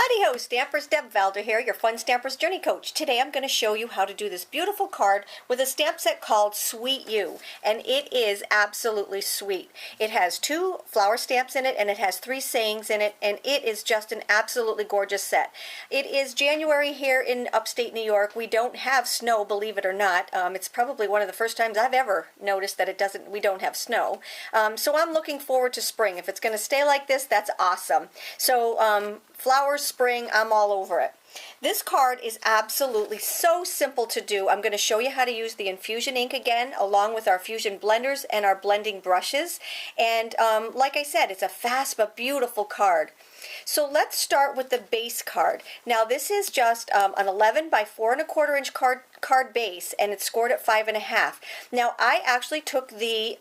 Howdy-ho, Stampers. Deb Valder here, your Fun Stampers Journey Coach. Today I'm going to show you how to do this beautiful card with a stamp set called Sweet You, and it is absolutely sweet. It has 2 flower stamps in it, and it has 3 sayings in it, and it is just an absolutely gorgeous set. It is January here in upstate New York. We don't have snow, believe it or not. It's probably one of the first times I've ever noticed that we don't have snow. So I'm looking forward to spring. If it's going to stay like this, that's awesome. So flowers, spring, I'm all over it. This card is absolutely so simple to do. I'm going to show you how to use the infusion ink again, along with our fusion blenders and our blending brushes. And like I said, it's a fast but beautiful card. So let's start with the base card. Now this is just an 11 by 4 1/4 inch card base, and it's scored at 5.5. Now I actually took the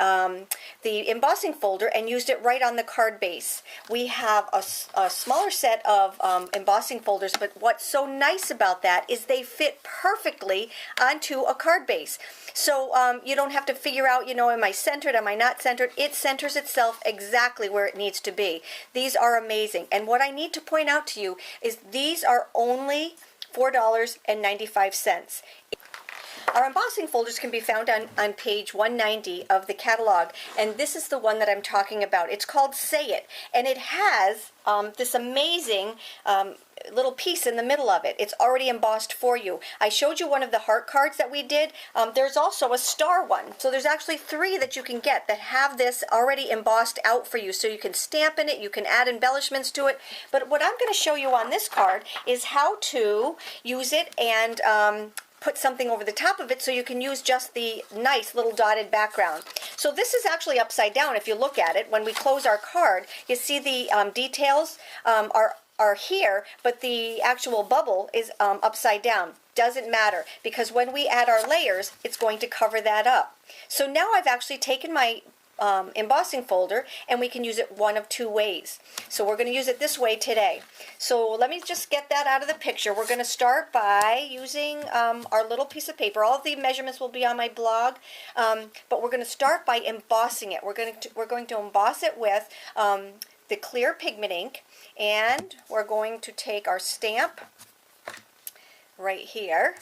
embossing folder and used it right on the card base. We have a smaller set of embossing folders, but what's so nice about that is they fit perfectly onto a card base. So you don't have to figure out, am I centered, am I not centered? It centers itself exactly where it needs to be. These are amazing. And what I need to point out to you is these are only $4.95. Our embossing folders can be found on page 190 of the catalog, and this is the one that I'm talking about. It's called Say It, and it has this amazing little piece in the middle of it. It's already embossed for you. I showed you one of the heart cards that we did. There's also a star one. So there's actually 3 that you can get that have this already embossed out for you. So you can stamp in it, you can add embellishments to it. But what I'm going to show you on this card is how to use it and put something over the top of it so you can use just the nice little dotted background. So this is actually upside down if you look at it. When we close our card, you see the details are here, but the actual bubble is upside down. Doesn't matter, because when we add our layers, it's going to cover that up. So now I've actually taken my embossing folder, and we can use it one of 2 ways. So we're going to use it this way today. So let me just get that out of the picture. We're going to start by using our little piece of paper. All of the measurements will be on my blog, but we're going to start by embossing it. We're going to emboss it with the clear pigment ink, and we're going to take our stamp right here.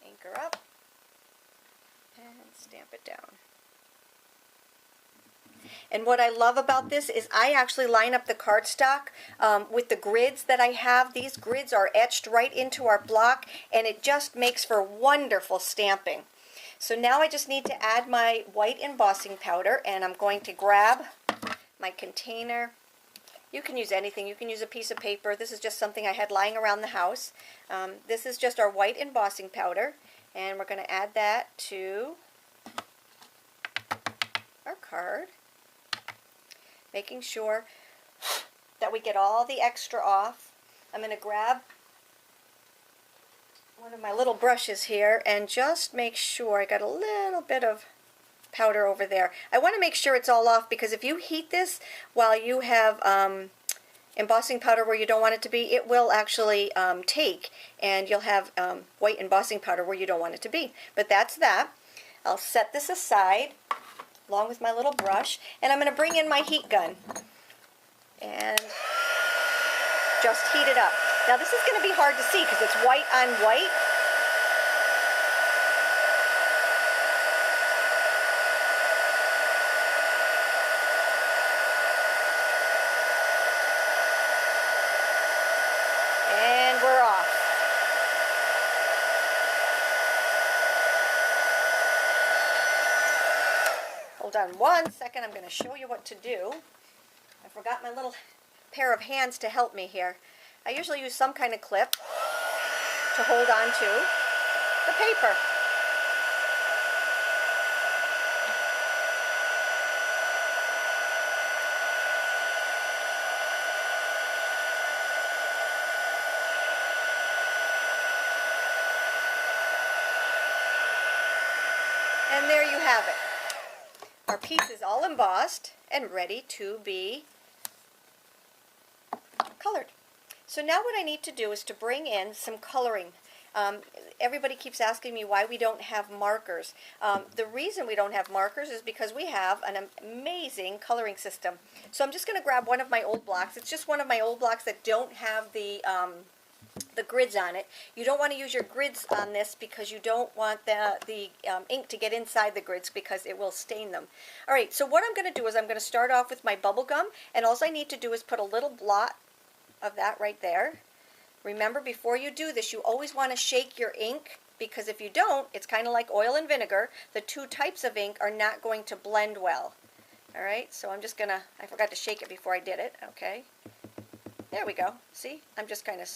Anchor up and stamp it down. And what I love about this is I actually line up the cardstock with the grids that I have. These grids are etched right into our block, and it just makes for wonderful stamping. So now I just need to add my white embossing powder, and I'm going to grab my container. You can use anything. You can use a piece of paper. This is just something I had lying around the house. This is just our white embossing powder, and we're going to add that to our card, making sure that we get all the extra off. I'm going to grab one of my little brushes here and just make sure I got a little bit of powder over there. I want to make sure it's all off, because if you heat this while you have embossing powder where you don't want it to be, it will actually take, and you'll have white embossing powder where you don't want it to be. But that's that. I'll set this aside along with my little brush, and I'm going to bring in my heat gun and just heat it up. Now this is going to be hard to see because it's white on white. And we're off. Hold on one second, I'm going to show you what to do. I forgot my little pair of hands to help me here. I usually use some kind of clip to hold on to the paper. And there you have it. Our piece is all embossed and ready to be colored. So now what I need to do is to bring in some coloring. Everybody keeps asking me why we don't have markers. The reason we don't have markers is because we have an amazing coloring system. So I'm just going to grab one of my old blocks. It's just one of my old blocks that don't have the grids on it. You don't want to use your grids on this because you don't want the ink to get inside the grids because it will stain them. All right, so what I'm going to do is I'm going to start off with my bubble gum, and all I need to do is put a little blot of that right there. Remember, before you do this, you always want to shake your ink, because if you don't, it's kind of like oil and vinegar. The two types of ink are not going to blend well. All right, so I'm just going to, I forgot to shake it before I did it. Okay, there we go. See, I'm just kind of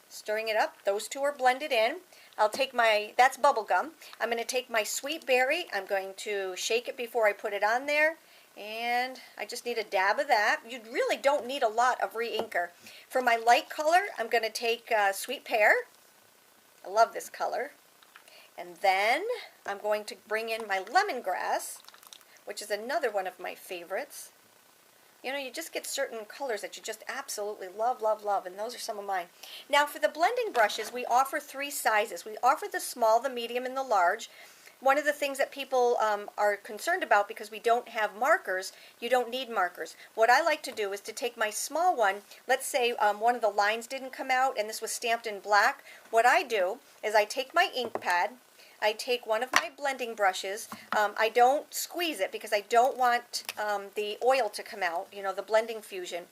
stirring it up. Those two are blended in. I'll take my, that's bubble gum. I'm going to take my sweet berry. I'm going to shake it before I put it on there. And I just need a dab of that. You really don't need a lot of re-inker. For my light color, I'm going to take sweet pear. I love this color. And then I'm going to bring in my lemongrass, which is another one of my favorites. You know, you just get certain colors that you just absolutely love, love, love, and those are some of mine. Now, for the blending brushes, we offer 3 sizes. We offer the small, the medium, and the large. One of the things that people are concerned about, because we don't have markers, you don't need markers. What I like to do is to take my small one, let's say one of the lines didn't come out and this was stamped in black. What I do is I take my ink pad, I take one of my blending brushes. I don't squeeze it because I don't want the oil to come out, you know, the blending fusion.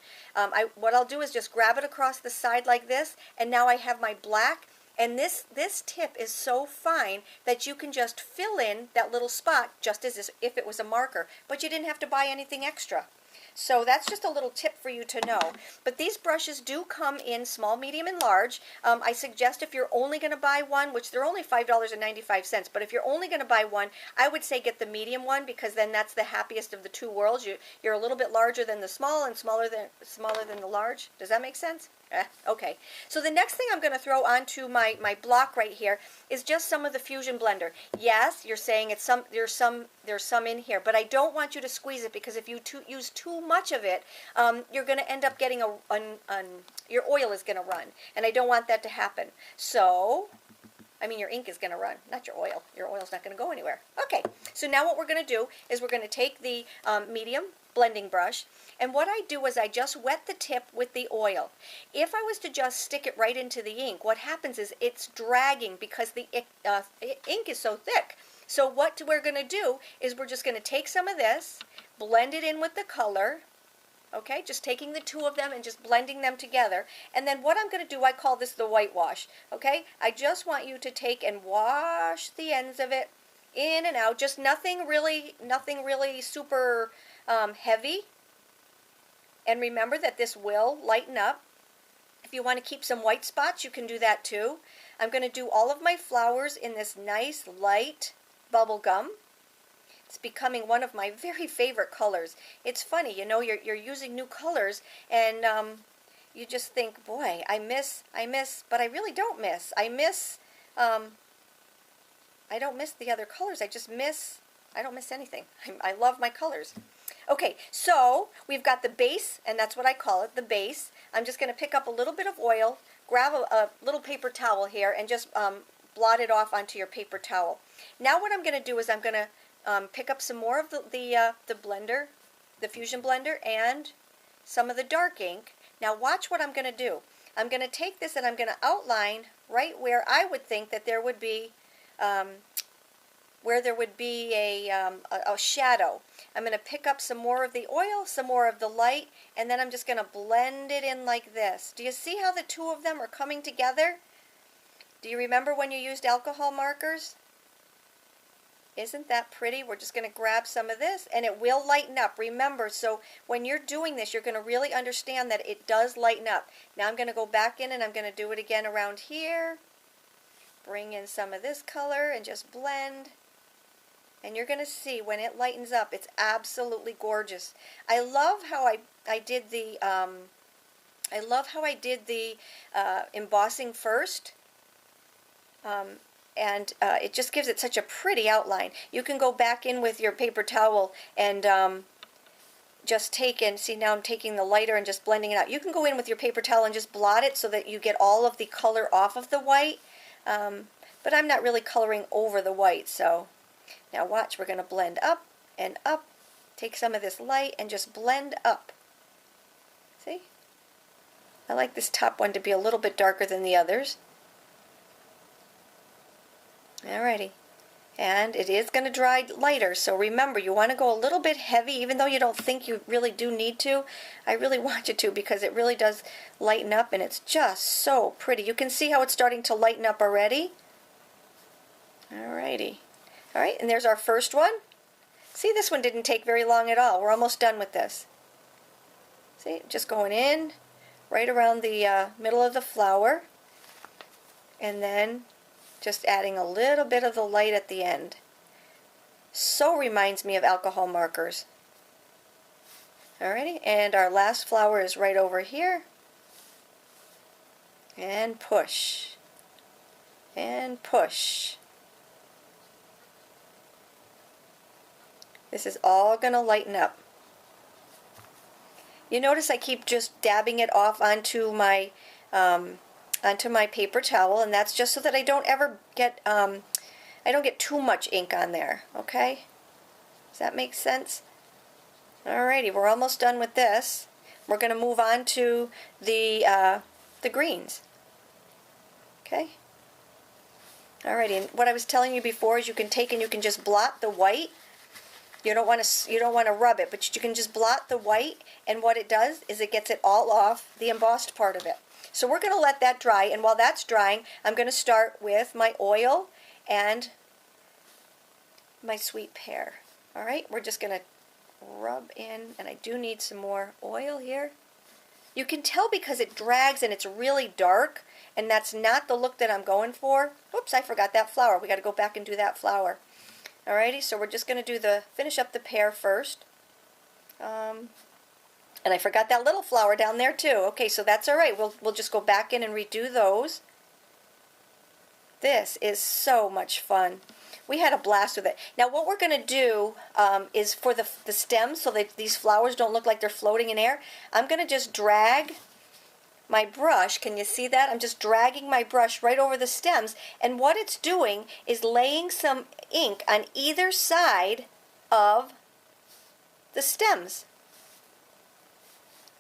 What I'll do is just grab it across the side like this, and now I have my black. And this tip is so fine that you can just fill in that little spot just as if it was a marker, but you didn't have to buy anything extra. So that's just a little tip for you to know. But these brushes do come in small, medium, and large. I suggest if you're only going to buy one, which they're only $5.95, but if you're only going to buy one, I would say get the medium one, because then that's the happiest of the two worlds. You're a little bit larger than the small and smaller than the large. Does that make sense? Okay, so the next thing I'm going to throw onto my block right here is just some of the Fusion Blender. Yes, you're saying it's there's some in here, but I don't want you to squeeze it, because if you use too much of it, you're going to end up getting your oil is going to run, and I don't want that to happen. So, I mean, your ink is going to run, not your oil. Your oil's not going to go anywhere. Okay, so now what we're going to do is we're going to take the medium blending brush, and what I do is I just wet the tip with the oil. If I was to just stick it right into the ink, what happens is it's dragging because the ink is so thick. So what we're going to do is we're just going to take some of this, blend it in with the color, okay, just taking the two of them and just blending them together. And then what I'm going to do, I call this the whitewash, okay? I just want you to take and wash the ends of it in and out, just nothing really super heavy. And remember that this will lighten up. If you want to keep some white spots, you can do that too. I'm going to do all of my flowers in this nice light bubble gum. It's becoming one of my very favorite colors. It's funny, you know, you're using new colors, and you just think, boy, I miss, but I really don't miss. I don't miss the other colors. I don't miss anything. I love my colors. Okay, so we've got the base, and that's what I call it, the base. I'm just going to pick up a little bit of oil, grab a little paper towel here, and just blot it off onto your paper towel. Now what I'm going to do is I'm going to pick up some more of the blender, the Fusion Blender, and some of the dark ink. Now watch what I'm going to do. I'm going to take this and I'm going to outline right where I would think that there would be a shadow. I'm going to pick up some more of the oil, some more of the light, and then I'm just going to blend it in like this. Do you see how the two of them are coming together? Do you remember when you used alcohol markers? Isn't that pretty? We're just going to grab some of this, and it will lighten up. Remember, so when you're doing this, you're going to really understand that it does lighten up. Now I'm going to go back in, and I'm going to do it again around here. Bring in some of this color and just blend. And you're going to see when it lightens up, it's absolutely gorgeous. I love how I did the embossing first. And it just gives it such a pretty outline. You can go back in with your paper towel and just take and see, now I'm taking the lighter and just blending it out. You can go in with your paper towel and just blot it so that you get all of the color off of the white. but I'm not really coloring over the white. So now watch, we're going to blend up and up. Take some of this light and just blend up. See? I like this top one to be a little bit darker than the others. Alrighty. And it is going to dry lighter, so remember, you want to go a little bit heavy, even though you don't think you really do need to. I really want you to, because it really does lighten up, and it's just so pretty. You can see how it's starting to lighten up already. Alrighty. Alright, and there's our first one. See, this one didn't take very long at all. We're almost done with this. See, just going in right around the middle of the flower, and then just adding a little bit of the light at the end. So reminds me of alcohol markers. Alrighty, and our last flower is right over here. And push. And push. This is all going to lighten up. You notice I keep just dabbing it off onto my paper towel, and that's just so that I don't ever get I don't get too much ink on there. Okay, does that make sense? Alrighty, we're almost done with this. We're going to move on to the greens. Okay. Alrighty, and what I was telling you before is you can take and you can just blot the white. You don't want to rub it, but you can just blot the white, and what it does is it gets it all off the embossed part of it. So we're going to let that dry, and while that's drying, I'm going to start with my oil and my sweet pear. Alright, we're just going to rub in, and I do need some more oil here. You can tell because it drags and it's really dark, and that's not the look that I'm going for. Oops, I forgot that flower. We got to go back and do that flower. Alrighty, so we're just going to do finish up the pear first. And I forgot that little flower down there too. Okay, so that's alright. We'll just go back in and redo those. This is so much fun. We had a blast with it. Now what we're going to do is for the stems, so that these flowers don't look like they're floating in air, I'm going to just drag my brush. Can you see that? I'm just dragging my brush right over the stems, and what it's doing is laying some ink on either side of the stems.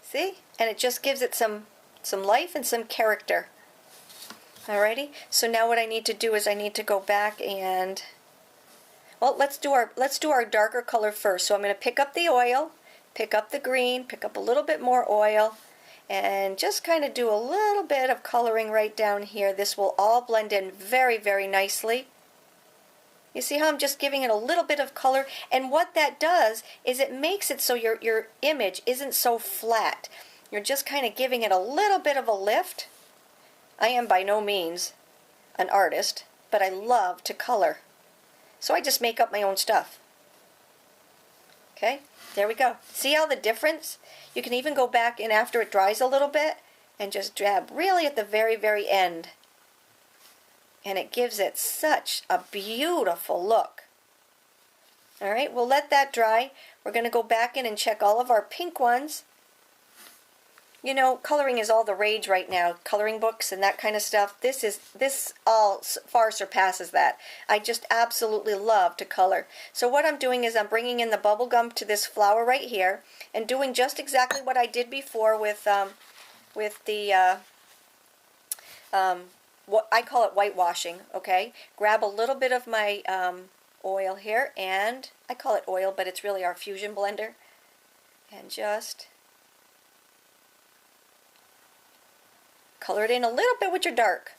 See? And it just gives it some life and some character. Alrighty, so now what I need to do is I need to go back and, well, let's do our darker color first. So I'm going to pick up the oil, pick up the green, pick up a little bit more oil, and just kind of do a little bit of coloring right down here. This will all blend in very, very nicely. You see how I'm just giving it a little bit of color, and what that does is it makes it so your image isn't so flat. You're just kind of giving it a little bit of a lift. I am by no means an artist, but I love to color. So I just make up my own stuff. Okay, there we go. See how the difference? You can even go back in after it dries a little bit and just dab really at the very, very end. And it gives it such a beautiful look. Alright, we'll let that dry. We're going to go back in and check all of our pink ones. You know, coloring is all the rage right now. Coloring books and that kind of stuff. This all far surpasses that. I just absolutely love to color. So what I'm doing is I'm bringing in the bubble gum to this flower right here and doing just exactly what I did before with the what I call it whitewashing. Okay, grab a little bit of my oil here, and I call it oil, but it's really our fusion blender, and just color it in a little bit with your dark.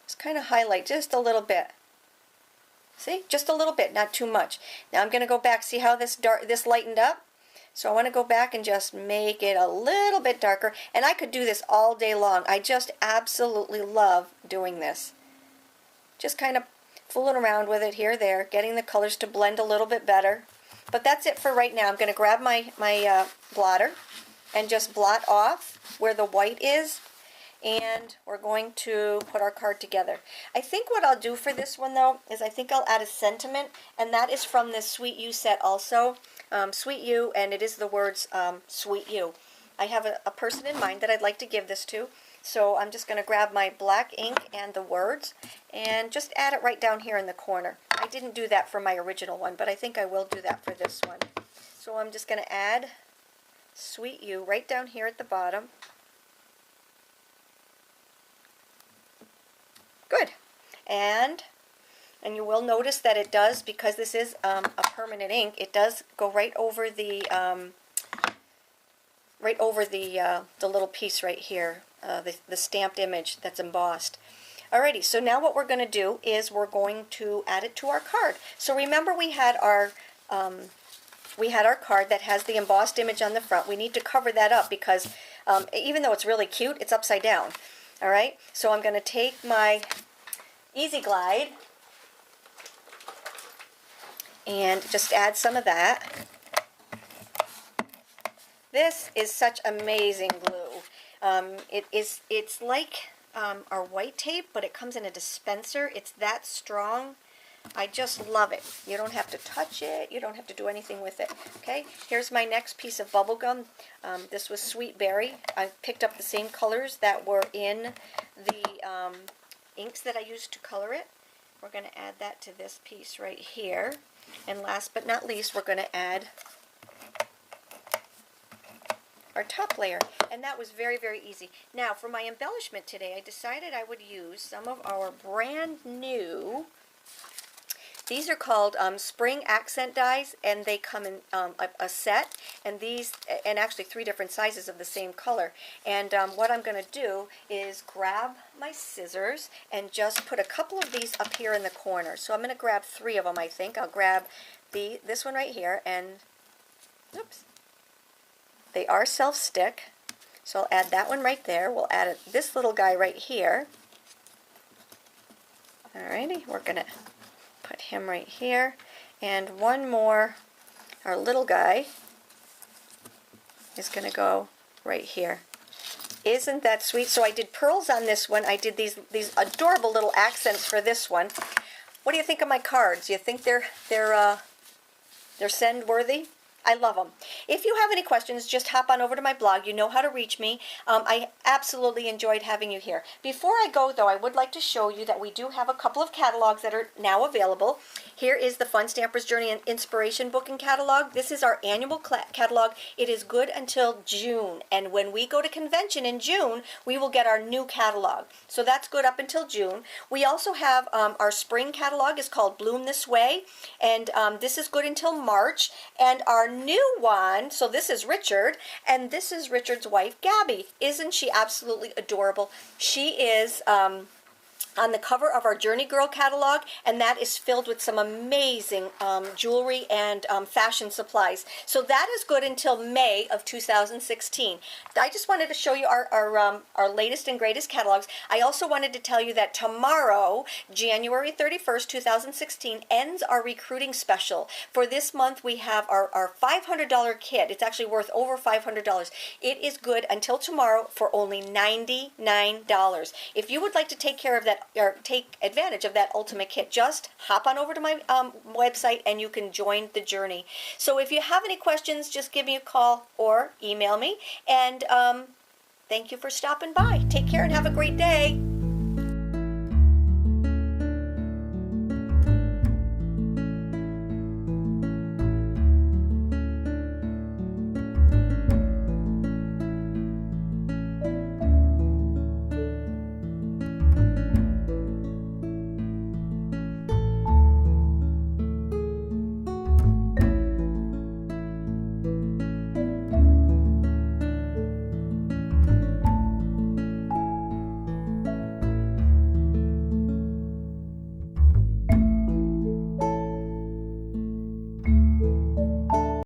Just kind of highlight just a little bit. See, just a little bit, not too much. Now I'm going to go back. See how this lightened up? So I want to go back and just make it a little bit darker, and I could do this all day long. I just absolutely love doing this. Just kind of fooling around with it here, there, getting the colors to blend a little bit better. But that's it for right now. I'm going to grab my blotter and just blot off where the white is, and we're going to put our card together. I think what I'll do for this one, though, is I think I'll add a sentiment, and that is from this Sweet You set also. Sweet You, and it is the words Sweet You. I have a person in mind that I'd like to give this to, so I'm just going to grab my black ink and the words, and just add it right down here in the corner. I didn't do that for my original one, but I think I will do that for this one. So I'm just going to add Sweet You right down here at the bottom. Good. And you will notice that it does, because this is a permanent ink, it does go right over the little piece right here, the stamped image that's embossed. Alrighty, so now what we're going to do is we're going to add it to our card. So remember we had our card that has the embossed image on the front. We need to cover that up because even though it's really cute, it's upside down. Alright, so I'm going to take my Easy Glide and just add some of that. This is such amazing glue. It's like our white tape, but it comes in a dispenser. It's that strong. I just love it. You don't have to touch it. You don't have to do anything with it. Okay, here's my next piece of bubble gum. This was Sweet Berry. I picked up the same colors that were in the inks that I used to color it. We're going to add that to this piece right here. And last but not least, we're going to add our top layer. And that was very, very easy. Now, for my embellishment today, I decided I would use some of our brand new, these are called spring accent dies, and they come in a set, and these, and actually 3 different sizes of the same color. And what I'm going to do is grab my scissors and just put a couple of these up here in the corner. So I'm going to grab 3 of them, I think. I'll grab this one right here, and oops, they are self-stick. So I'll add that one right there. We'll add this little guy right here. Alrighty, we're going to put him right here, and one more, our little guy is going to go right here. Isn't that sweet? So I did pearls on this one. I did these adorable little accents for this one. What do you think of my cards? You think they're send worthy? I love them. If you have any questions, just hop on over to my blog. You know how to reach me. I absolutely enjoyed having you here. Before I go, though, I would like to show you that we do have a couple of catalogs that are now available. Here is the Fun Stamper's Journey and Inspiration Book and Catalog. This is our annual catalog. It is good until June. And when we go to convention in June, we will get our new catalog. So that's good up until June. We also have our spring catalog is called Bloom This Way. And this is good until March. And our new one, so this is Richard, and this is Richard's wife, Gabby. Isn't she absolutely adorable? She is on the cover of our Journey Girl catalog, and that is filled with some amazing jewelry and fashion supplies. So that is good until May of 2016. I just wanted to show you our latest and greatest catalogs. I also wanted to tell you that tomorrow, January 31st, 2016, ends our recruiting special. For this month, we have our $500 kit. It's actually worth over $500. It is good until tomorrow for only $99. If you would like to take care of that, or take advantage of that ultimate kit, just hop on over to my website and you can join the journey. So if you have any questions, just give me a call or email me. And thank you for stopping by. Take care and have a great day.